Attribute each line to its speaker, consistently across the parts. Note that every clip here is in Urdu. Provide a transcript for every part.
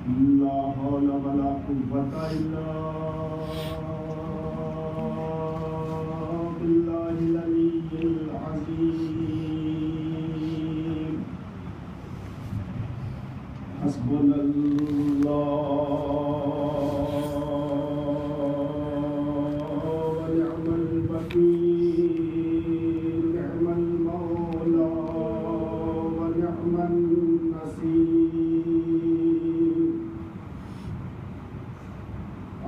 Speaker 1: لا حول ولا قوة إلا بالله العلي العظيم. حسبنا الله ونعم الوكيل، نعم المولى ونعم النصير.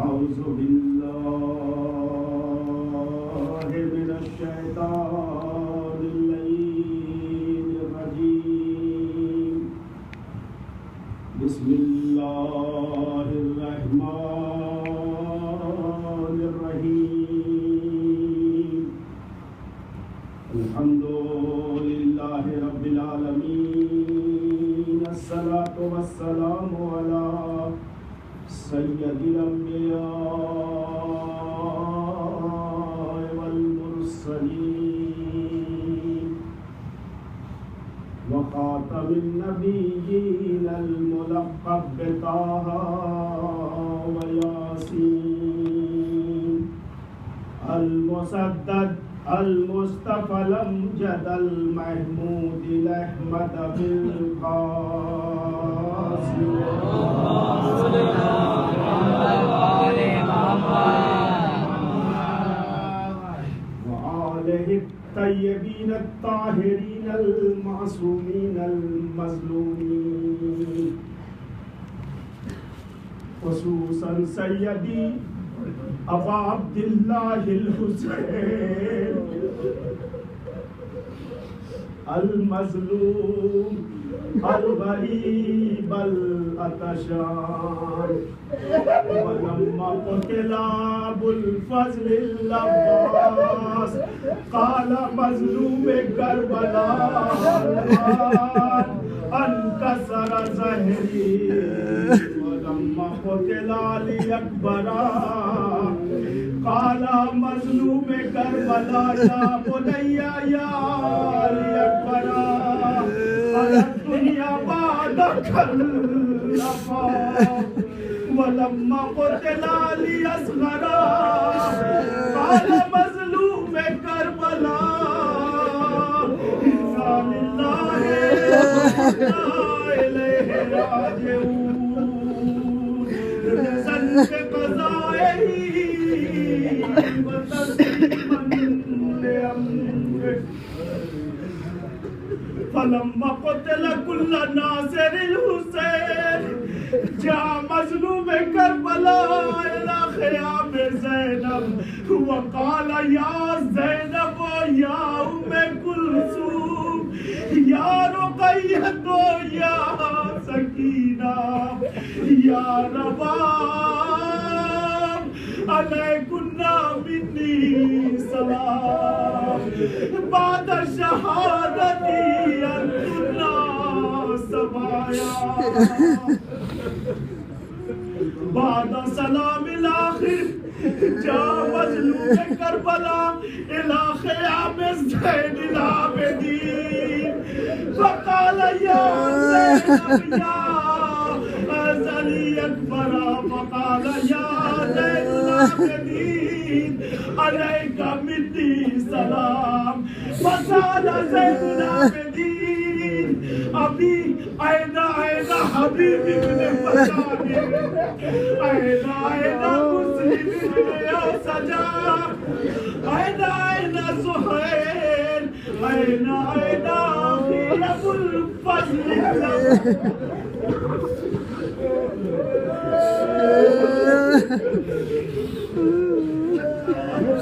Speaker 1: أعوذ بالله من الشيطان اللعين الرجيم. بسم الله الرحمن الرحيم. الحمد لله رب العالمين، الصلاة والسلام على سيد الأنبياء والمرسلين وخاتم النبيين الملقب بطه وياسين، المسدد المصطفى الأمجد المحمود الأحمد بالقاسم وآله الطيبين الطاهرين المعصومين المظلومين، خصوصا سيدي أبا عبد الله الحسين المظلوم الغريب الأتشان. ولما قتل أبو الفضل العباس قال مظلوم كربلاء انكسر ظهري. ولما قتل علي أكبر قال مظلوم كربلاء يا بني يا علي أكبر على الدنيا بعدك اللفا. ولما قتل علي أصغر قال مظلوم كربلاء إنا لله وإنا إليه راجعون. رزقا بقضائه وتسليما لأمره. فلما قتل كل ناصر الحسين جاء مظلوم كربلاء إلى خيام زينب وقال يا زينب يا أم كلثوم يا رقية يا سكينة يا رباب عليكنا مني سلام. بعد شهادتي أنتنا سبايا. بعد سلام الآخر جاء مظلوم كربلاء إلى خيام زين العابدين فقال يا زينب يا أزلي أكبر. فقال يا زين العابدين عليك مني سلام. فسأل زين العابدين أبي أين حبيبي ابن فساني، أين مسلم يا سجاد، أين زهير، أين أخي أبو الفضل.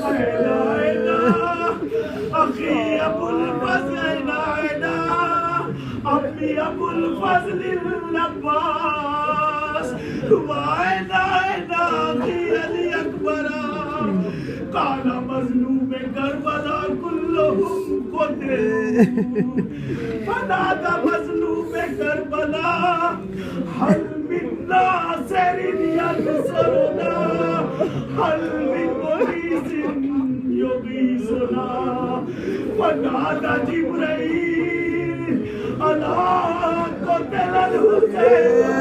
Speaker 1: أين أخي أبو الفضل، أين أمي أبو الفضل العباس، وأين أخي علي أكبر. قال مظلوم كربلاء كلهم قتلوا. فنادى مظلوم كربلاء هل من ناصر ينصرنا، هل من مغيث يغيثنا. فنادى جبريل ألا قتل الحسين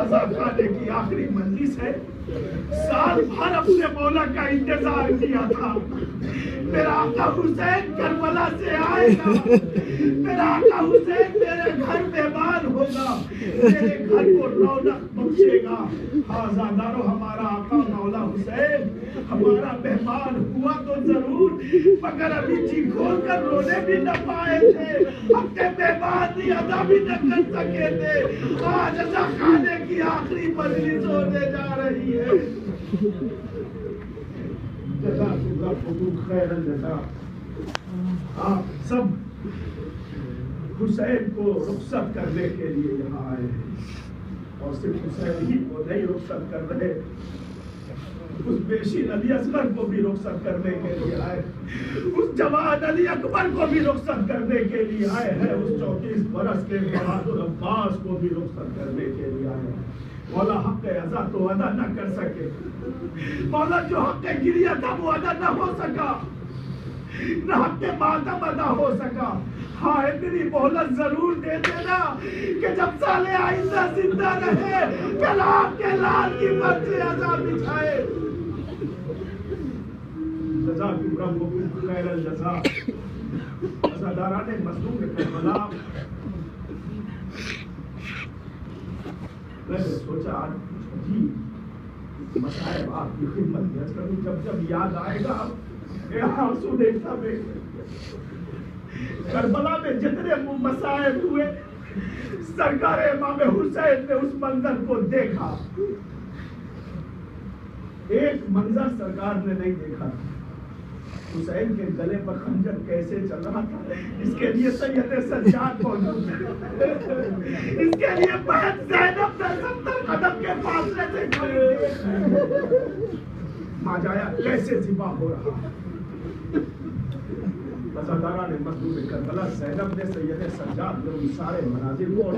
Speaker 1: عزا خانے کی آخری مجلس ہے، سال بھر اپنے مولا کا انتظار کیا تھا، میرا آقا حسین کربلا سے آئے گا، میرا آقا حسین میرے گھر مہمان ہوگا، میرے گھر کو رونق بخشے گا۔ آزادارو، ہمارا آقا مولا حسین ہمارا مہمان ہوا تو ضرور، مگر ابھی جی کھول کر رونے بھی نہ پائے تھے، اپنے مہمانی ادا بھی نہ کر سکے تھے۔ آج عزا خانے کی آخری مجلس ہونے جا رہی ہے۔ جزاک اللہ خیر الجزا۔ آپ سب حسین کو رخصت کرنے کے لیے یہاں آئے ہیں، اور صرف حسین ہی کو نہیں رخصت کر رہے، اس بیشین علی اصغر کو بھی رخصت کرنے کے لیے آئے، اس جوان علی اکبر کو بھی رخصت کرنے کے لیے آئے ہیں، اس 34 برس کے بہادر عباس کو بھی رخصت کرنے کے لیے آئے ہیں۔ مولا حق عزا تو ادا نہ کر سکے، مولا جو حق گریہ تھا وہ ادا نہ ہو سکا، نہ حق ماتم ادا ہو سکا۔ ہاں اتنی مہلت ضرور دے دینا کہ جب صالح آئندہ زندہ رہے کل آپ کے لال کی مرضی عزا بچھائے۔ جزاکم ربکم خیر الجزا۔ عزاداران مظلوم کربلا، میں نے سوچا آج جی مصائب آپ کی خدمت میں کروں، جب جب یاد آئے گا آنسو دیکھتا میں۔ کربلا میں جتنے مصائب ہوئے، سرکار امام حسین نے اس منظر کو دیکھا، ایک منظر سرکار نے نہیں دیکھا، حسین کے گلے پر خنجر کیسے چل رہا تھا، اس کے لیے سید سجاد موجود ہے، اس کے لیے بہن زینب 70 قدم کے فاصلے سے کھڑی، ماجایا کیسے ذبح ہو رہا۔ عزاداران مظلوم کربلا، زینب نے سید سجاد نے ان سارے مناظر کو،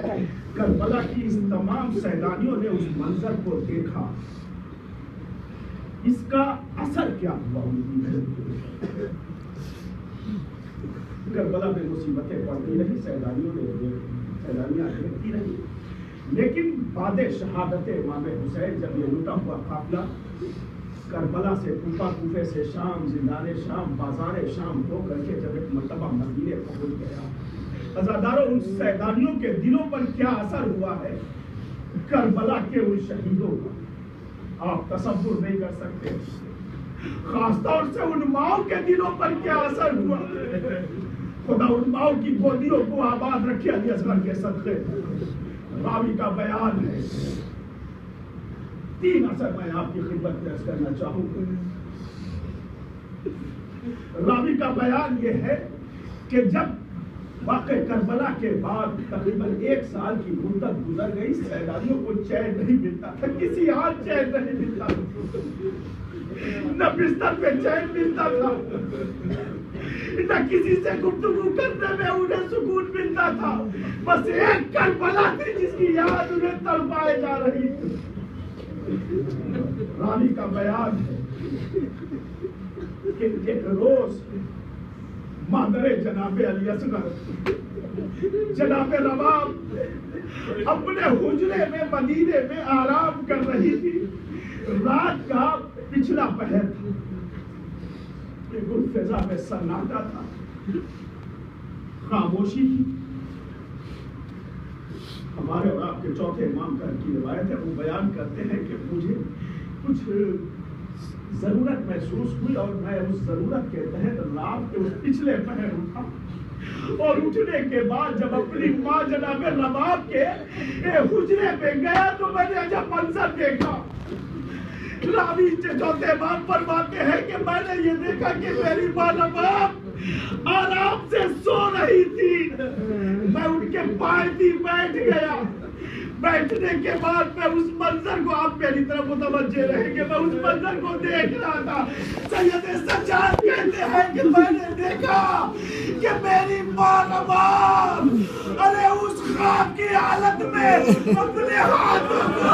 Speaker 1: کربلا کی اس تمام سیدانیوں نے اس منظر کو دیکھا، اس کا اثر کیا ہوا ان کی؟ کربلا میں مصیبتیں پڑتی رہی، سیدانیاں دیکھتی رہی، لیکن بعد شہادت امام حسین جب یہ لٹا ہوا قافلہ کربلا سے کوفہ، کوفے سے شام، زندان شام، بازار شام ہو کر کے جب ایک مرتبہ مدینے پہنچ گیا، عزاداروں ان سیدانیوں کے دلوں پر کیا اثر ہوا ہے کربلا کے ان شہیدوں کا، آپ تصور نہیں کر سکتے، خاص طور سے ان ماؤں کے دلوں پر کیا اثر ہوا۔ خدا ان ماؤں کی گودیوں کو آباد رکھے علی اصغر کے صدقے۔ راوی کا بیان ہے، 3 اثر میں آپ کی خدمت میں عرض کرنا چاہوں گا۔ راوی کا بیان یہ ہے کہ جب واقع کربلا کے بعد تقریباً 1 سال کی مدت گزر گئی، سیدانیوں کو چین نہیں ملتا تھا، کسی حال چین نہیں ملتا تھا، نہ بستر پہ چین ملتا تھا، نہ کسی سے گفتگو کرنے میں انہیں سکون ملتا تھا، بس ایک کربلا تھی جس کی یاد انہیں تڑپائے جا رہی تھی۔ راوی کا بیان ہے کہ ایک روز مادر جناب علی اصغر جناب رباب اپنے حجرے میں مدینے میں آرام کر رہی تھی، رات کا پچھلا پہر تھا، گل فضا میں سناٹا تھا، خاموشی تھی۔ ہمارے اور آپ کے چوتھے امام کی روایت ہے، وہ بیان کرتے ہیں کہ مجھے کچھ ضرورت محسوس ہوئی اور میں اس ضرورت کے تحت رات کے اس پچھلے پہر اٹھا، اور اٹھنے کے بعد جب اپنی ماں جناب رباب کے حجرے میں گیا تو میں نے عجب منظر دیکھا۔ راوی چوتھے امام فرماتے ہیں کہ میں نے یہ دیکھا کہ میری ماں رباب آرام سے سو رہی تھی، میں ان کے پائے بیٹھ گیا، بیٹھنے کے بعد میں اس منظر کو، آپ میری طرف متوجہ رہیں گے، میں اس منظر کو دیکھ رہا تھا۔ سید سجاد کہتے ہیں کہ میں نے دیکھا کہ میری ماں رباب ارے اس خواب کی حالت میں اپنے ہاتھوں کو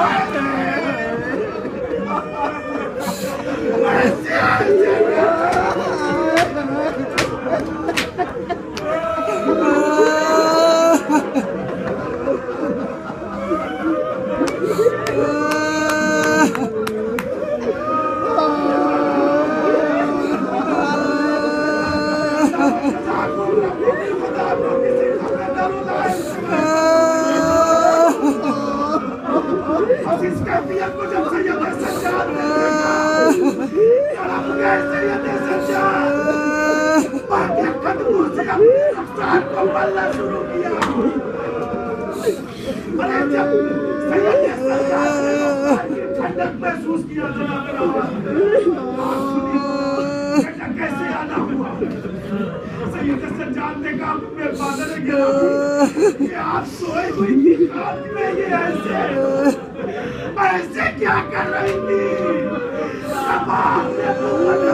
Speaker 1: کو پلنا شروع کیا. ارے جب سید سرکار نے بخار کی ٹھنڈک محسوس کیا جناب بیٹا کیسے آنا ہوا. سید سجاد نے کہا میں بادل گرا کہ آپ سوئے ہوئی تھی خواب میں یہ ایسے کیا کر رہی تھی. کمال نے ارے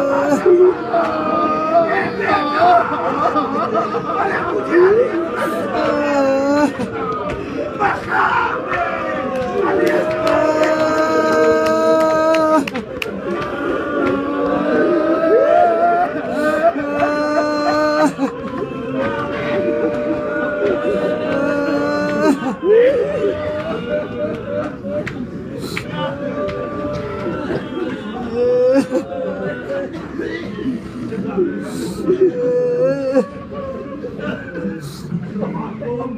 Speaker 1: مجھے مقام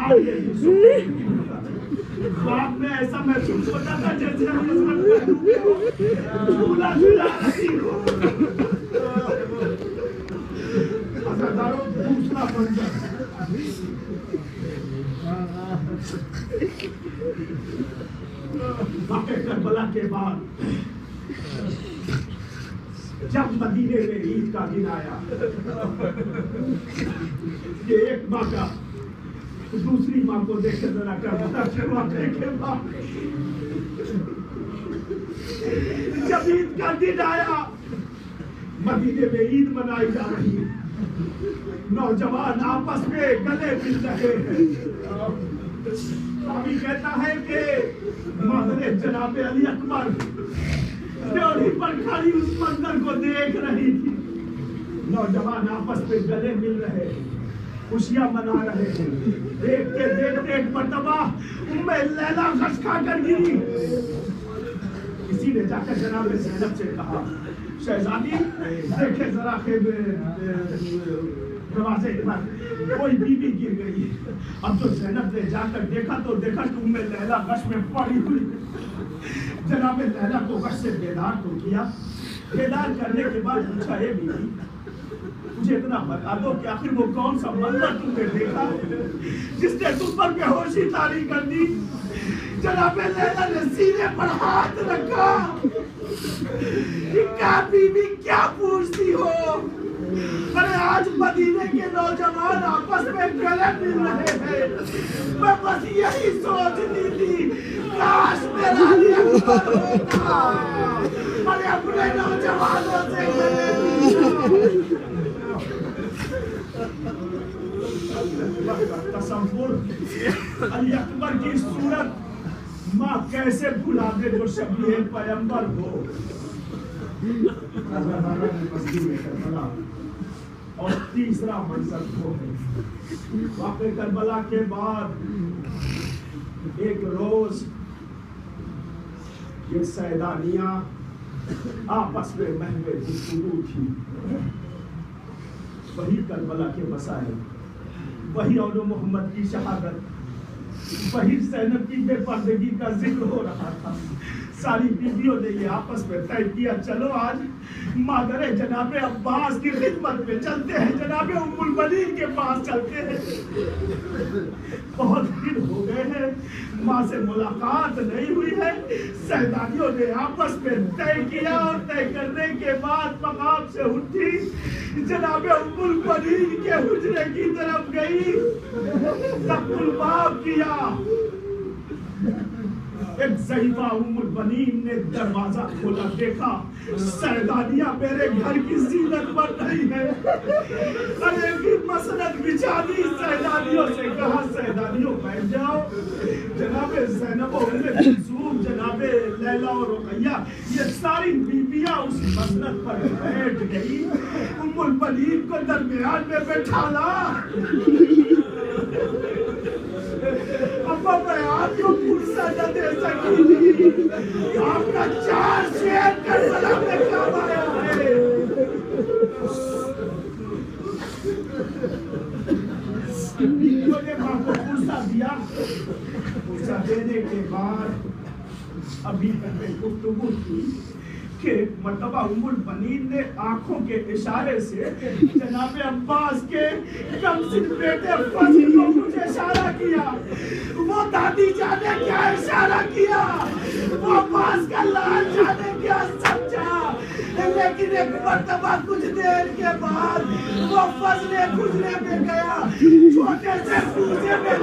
Speaker 1: علی خواب میں ایسا محسوس ہوتا تھا جیسے ہم اس وقت جھولا جھولا رہی ہو. عزاداروں دوسرا منظر واقعہ کربلا کے بعد جب مدینے میں عید کا دن آیا یہ ایک ماں کا دوسری ماں کو دیکھ کے ذرا کربلا کے واقعے کے بعد جب عید کا دن آیا مدینے میں عید منائی جا رہی ہے. نوجوان آپس میں گلے مل رہے ہیں. راوی کہتا ہے کہ مادر جناب علی اکبر ڈیوڑی پر کھڑی اس منظر کو دیکھ رہی تھی. نوجوان آپس میں گلے مل رہے ہیں, خوشیاں منا رہے ہیں. دیکھتے دیکھتے ایک مرتبہ ام لیلا غش کھا کر گری. کسی نے جا کر جناب زینب سے کہا شہزادی دیکھے ذرا دروازے پر کوئی بی بی گر گئی. اب تو زینب نے جا کر دیکھا تو دیکھا کہ ام لیلا غش میں پڑی ہوئی. جناب لیلا کو غش سے بیدار تو کیا. بیدار کرنے کے بعد پوچھا اے بی بی مجھے اتنا بتا دو کہ آخر وہ کون سا منظر تم نے دیکھا جس نے تم پر بے ہوشی طاری کر دی. جناب لیلا نے سینے پر ہاتھ رکھا. کیا بی بی کیا پوچھتی ہو. ارے آج مدینے کے نوجوان آپس میں گلے مل رہے ہیں. میں بس یہی سوچتی تھی کاش میرا علی اکبر ہوتا. ارے اپنے نوجوانوں سے گلے تصور علی اکبر کی صورت ماں کیسے بھلا دے جو شبیہ پیغمبر ہو. اور تیسرا منظر وہ ہے واقعہ کربلا کے بعد ایک روز یہ سیدانیاں آپس میں محو گفتگو تھی. وہی کربلا کے مسائل, وہی اول محمد کی شہادت, وہی زینب کی بے پردگی کا ذکر ہو رہا تھا. ساری بیویوں نے یہ آپس میں طے کیا چلو آج مادر جناب عباس کی خدمت میں چلتے ہیں, جناب ام المنین کے پاس چلتے ہیں. بہت دن ہو گئے ہیں ماں سے ملاقات نہیں ہوئی ہے. سیدانیوں نے آپس میں طے کیا اور طے کرنے کے بعد مقام سے اٹھی جناب ام المنین کے حجرے کی طرف گئی. تب الباب کیا. ایک ضعیفہ ام المنین نے دروازہ کھولا, دیکھا سیدانیہ میرے گھر کی زینت بن رہی ہے. ارے پھر مسند بچھا دی. سیدانیوں سے کہا سیدانیوں بیٹھ جاؤ. جناب زینب و ام کلثوم, جناب لیلا اور رقیہ یہ ساری بیویاں اس مسند پر بیٹھ گئی. ام المنین کو درمیان میں بٹھالا. ابا میں آپ کو پرسہ نہ دے سکی تھی. آپ کا 4 شیر کربلا میں کام آیا ہے. بیویوں نے ماں کو پرسہ دیا. پرسہ دینے کے بعد ابھی تک میں گفتگو کی کہ ایک مرتبہ ام البنین نے آنکھوں کے اشارے سے جناب عباس کے کمسن بیٹے فضل کو مجھے اشارہ کیا. وہ دادی جانے کیا اشارہ کیا, وہ عباس کا لال جانے کیا سمجھا, لیکن ایک مرتبہ کچھ دیر کے بعد وہ فضل گزرے میں گیا, چھوٹے سے کوزے میں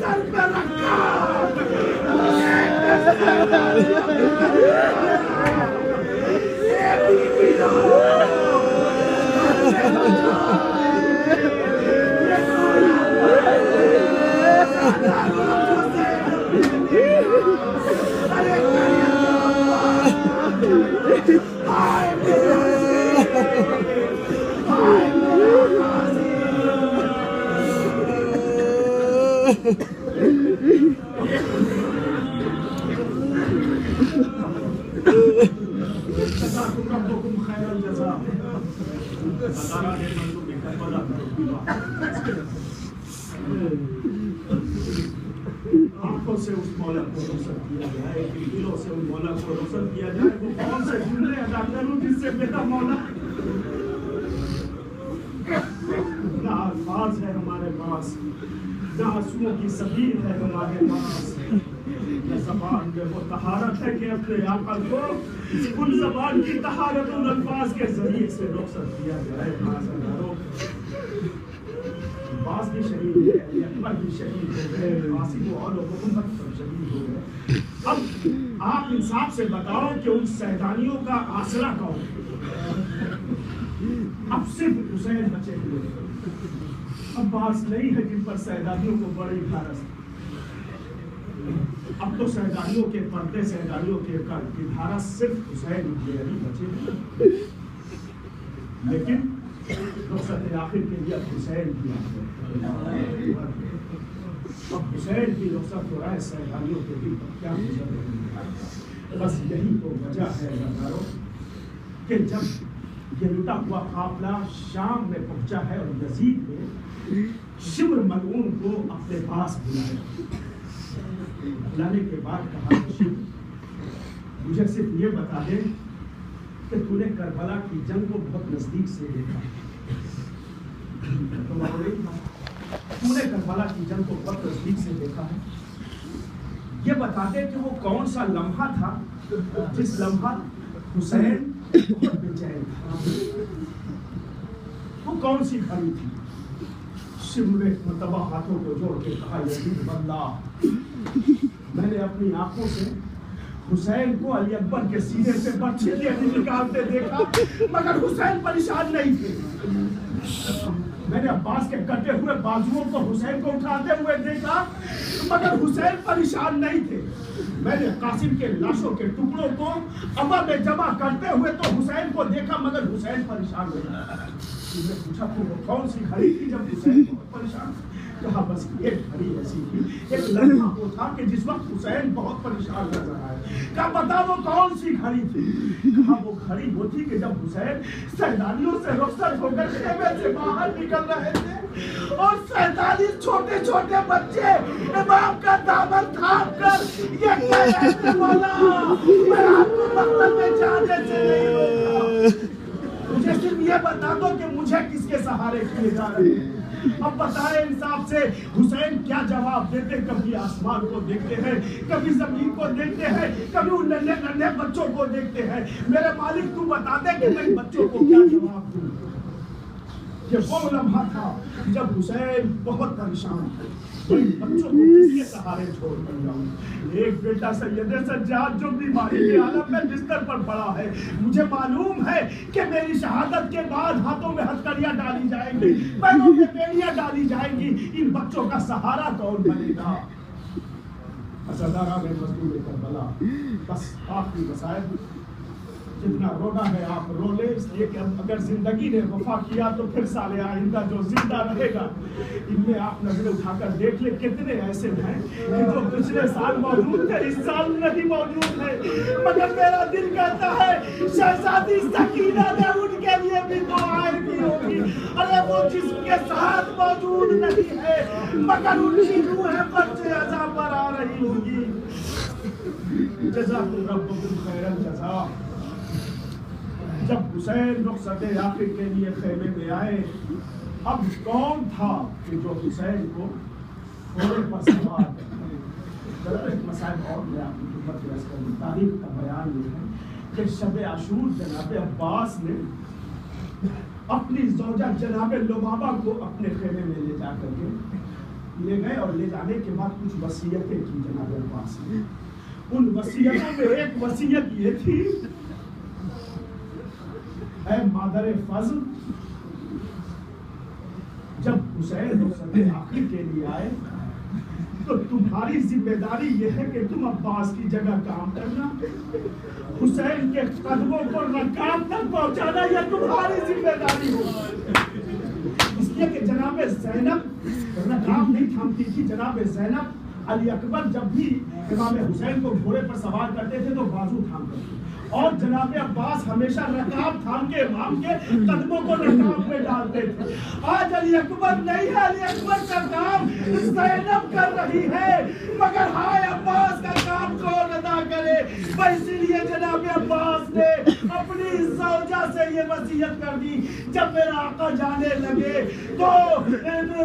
Speaker 1: سر پہ رکھا. آنکھوں سے اس مولا کو روشن کیا جائے, دلوں سے اس مولا کو روشن کیا جائے. وہ کون سے جملے ادا کروں جس سے میرا مولا نہ الفاظ ہے ہمارے پاس, نہ آنسوؤں کی سبیل ہے ہمارے پاس, نہ زبان میں وہ طہارت ہے کہ اپنے عقل کو ان زبان کی طہارت ان الفاظ کے ذریعے سے روشن کیا جائے. عباس بھی شہید ہے, اکبر بھی شہید ہو گئے, قاسم اور محمد پر شہید ہو گئے. اب آپ انصاف سے بتاؤ کہ ان سیدانیوں کا آسرا کون ہے؟ اب صرف حسین بچے ہوئے. عباس نہیں ہے جن پر سیدانیوں کو بڑی بھارت. اب تو سیدانیوں کے پردے, سیدانیوں کے دھارا صرف حسین بن علی بچے ہوئے. لیکن رخصت آخر کے لیے حسین بھی آ گئے. اب حسین کی رخصت ہو رہا ہے, سیدانیوں کے دل پر کیا گزر رہی ہے. بس یہی تو وجہ ہے بازاروں کہ جب یہ لٹا ہوا قافلہ شام میں پہنچا ہے اور یزید نے شمر ملعون کو اپنے پاس بلایا. بلانے کے بعد کہا مجھے صرف یہ بتا دے کہ تو نے کربلا کی جنگ کو بہت نزدیک سے دیکھا. تو نے کربلا کی جنگ کو بہت نزدیک سے دیکھا ہے. یہ بتا دے کہ وہ کون سا لمحہ تھا جس لمحہ حسین بہت بے چین تھا. وہ کون سی گھڑی تھی؟ شمر نے مرتبہ ہاتھوں کو جوڑ کے کہا یزید بندہ, میں نے اپنی آنکھوں سے حسین کو علی اکبر کے سینے سے برچھی نکالتے دیکھا, مگر حسین پریشان نہیں تھے. میں نے عباس کے کٹے ہوئے بازوؤں کو حسین کو اٹھاتے ہوئے دیکھا, مگر حسین پریشان نہیں تھے. میں نے قاسم کے لاشوں کے ٹکڑوں کو ابا میں جمع کرتے ہوئے تو حسین کو دیکھا, مگر حسین پریشان نہیں تھا. میں پوچھا تو وہ کون سی گھڑی تھی جب حسین بہت پریشان تھا؟ کہا بس ایک گھڑی ایسی تھی, ایک لمحہ وہ تھا کہ جس وقت حسین بہت پریشان نظر آئے. کہا بتا وہ کون سی گھڑی تھی؟ کہا وہ گھڑی وہ تھی کہ جب حسین سیدانیوں سے رخصت ہو کر خیمے سے باہر نکل رہے تھے اور 47 چھوٹے چھوٹے بچے امام کا دامن تھام کر یہ کہہ رہے تھے مولا میں آپ کو مقتل میں جانے سے نہیں روکا, مجھے صرف یہ بتا دو کہ مجھے کس کے سہارے کیے جا رہے ہیں. اب بتائیں انصاف سے حسین کیا جواب دیتے؟ کبھی آسمان کو دیکھتے ہیں, کبھی زمین کو دیکھتے ہیں, کبھی ان ننھے ننھے بچوں کو دیکھتے ہیں. میرے مالک تو بتا دے کہ میں بچوں کو کیا جواب دوں. یہ وہ لمحہ تھا جب حسین بہت پریشان تھے, بچوں کو کس کے سہارے چھوڑ کر جاؤں. ایک بیٹا سید سجاد جو بیماری کے عالم میں بستر پر پڑا ہے, مجھے معلوم ہے کہ میری شہادت کے بعد ہاتھوں میں ہتھکڑیاں ڈالی جائیں گی, پیروں میں بیڑیاں ڈالی جائیں گی. ان بچوں کا سہارا کون بنے گا؟ اسدارہ میں مزدور کربلا بس آخری وسائل جتنا رونا ہے آپ رو لیں, اس لیے کہ اگر زندگی نے وفا کیا تو پھر سال آئندہ جو زندہ رہے گا ان میں آپ نظر اٹھا کر دیکھ لیں کتنے ایسے ہیں کہ جو پچھلے سال موجود تھے اس سال نہیں موجود ہے. مگر میرا دل کہتا ہے شہزادی سکینہ نے ان کے لیے بھی دعائیں کی ہوگی. ارے وہ جسم کے ساتھ موجود نہیں ہے مگر ان کی روحیں بچے عزا پر آ رہی ہوگی. جزاکم ربکم خیر الجزا. جب حسین رخصت آخر کے لیے خیمے میں آئے، اب کون تھا کہ جو حسین کو گھوڑے پر سوار کرے؟ ایک مسائل اور میں آپ کی خدمت میں عرض کروں. تاریخ کا بیان یہ ہے کہ شب عاشور جناب عباس نے اپنی زوجہ جناب لبابہ کو اپنے خیمے میں لے جا کر کے لے گئے، اور لے جانے کے بعد کچھ وصیتیں کی جناب عباس نے. ان وصیتوں میں ایک وصیت یہ تھی، اے مادر فضل، جب حسین رخصت آخر کے لیے آئے تو تمہاری ذمہ داری یہ ہے کہ تم عباس کی جگہ کام کرنا، حسین کے قدموں کو رکاب تک پہنچانا یہ تمہاری ذمہ داری ہو. اس لیے کہ جناب زینب رکاب نہیں تھامتی تھی. جناب زینب علی اکبر جب بھی امام حسین کو گھوڑے پر سوار کرتے تھے تو بازو تھام کرتے، اور جناب عباس ہمیشہ رکاب تھام کے امام کے قدموں کو رکاب میں ڈالتے تھے. آج علی اکبر نہیں ہے، علی اکبر کا کام زینب کر رہی ہے، مگر ہائے عباس کا کام کون ادا کرے؟ اسی لیے جناب عباس نے اپنی زوجہ سے یہ وصیت کر دی، جب میرا آقا جانے لگے تو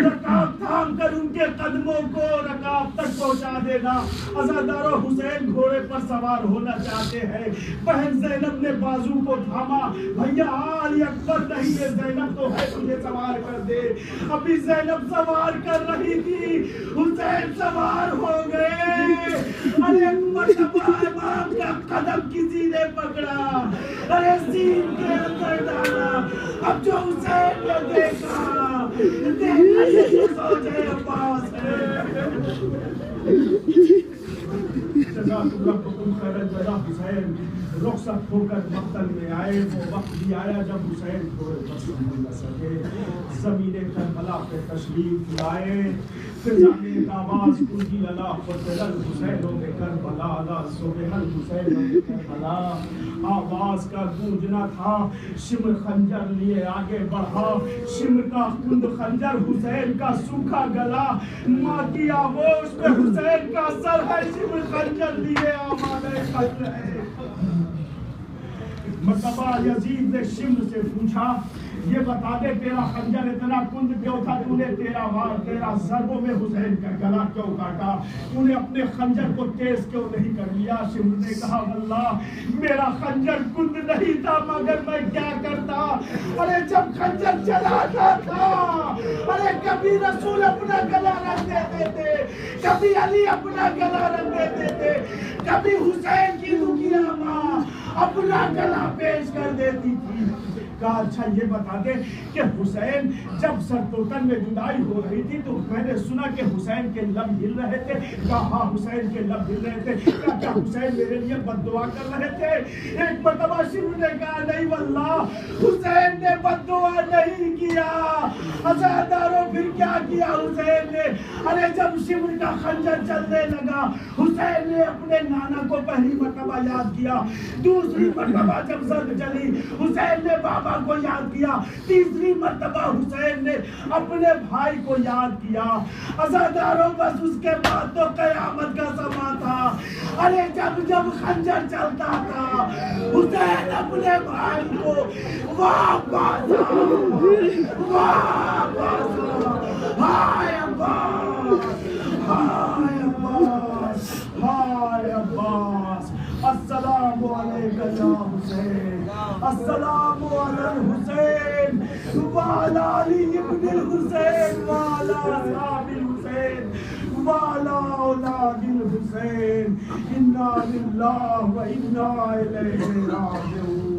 Speaker 1: رکاب تھام کر ان کے قدموں کو رکاب تک پہنچا دینا. عزادارو، حسین گھوڑے پر سوار ہونا چاہتے ہیں. بہن زینب نے بازو کو تھاما، بھیا علی اکبر نہیں ہے، زینب تو ہے، تجھے سوار کر دے. ابھی زینب سوار کر رہی تھی، حسین سوار ہو گئے. ارے مرتبہ امام کا قدم کسی نے پکڑا، ارے سین کے اندر ڈالا. اب جو حسین نے دیکھا یہ سوچے عباس ہے. جزاکم ربکم خیر الجزا. حسین رخصت ہو کر مقتل میں آئے. وہ وقت بھی آیا جب حسین گھوڑے پر سنبھل نہ سکے، زمین کربلا پہ تشریف لائے. فضا میں ایک آواز گونجی، الا قتل الحسین بکربلا، الا صبح الحسین بکربلا. آواز کا گونجنا تھا. شمر خنجر لیے آگے بڑھا، شمر کا کند خنجر حسین کا سوکھا گلا. ماں کی آغوش میں حسین کا سر ہے، شمر خنجر لیے آمادہ قتل ہے. مرتبہ یزید نے شمر سے پوچھا، یہ بتا دے تیرا خنجر اتنا کند کیوں تھا؟ تو نے تیرا ضربوں میں حسین کا گلا کیوں کاٹا؟ تو نے اپنے خنجر کو تیز کیوں نہیں کر لیا؟ شمر نے کہا، واللہ میرا خنجر کند نہیں تھا، مگر میں کیا کرتا؟ ارے جب خنجر چلاتا تھا، ارے کبھی رسول اپنا گلا رکھ دیتے تھے، کبھی علی اپنا گلا رکھ دیتے تھے، کبھی حسین کی رکیہ ماں اپنا گلا پیش کر دیتی تھی. کہا اچھا یہ بتا دے کہ حسین جب سرتوتن میں جدائی ہو رہی تھی تو میں نے سنا کہ حسین کے لب ہل رہے تھے. کہا ہاں حسین کے لب ہل رہے تھے. کہا کیا حسین میرے لیے بد دعا کر رہے تھے؟ ایک مرتبہ شمر نے کہا نہیں واللہ حسین نے بد دعا نہیں کیا. عزادارو پھر کیا کیا حسین نے؟ ارے جب شمر کا خنجر چلنے لگا حسین نے اپنے نانا کو پہلی مرتبہ یاد کیا. دوسری مرتبہ جب زنگ چلی حسین نے بابا کو یاد کیا. تیسری مرتبہ حسین نے اپنے بھائی کو یاد کیا. عزاداروں بس اس کے بعد تو قیامت کا زمان تھا. ارے جب جب خنجر چلتا تھا حسین اپنے بھائی کو واپس ہائے عباس، ہائے عباس، ہائے عباس، السلام علیکم یا حسین، السلام علی الحسین وعلی علی ابن الحسین وعلی اصحاب الحسین وعلی اولاد الحسین. انا للہ و انا الیہ راجعون.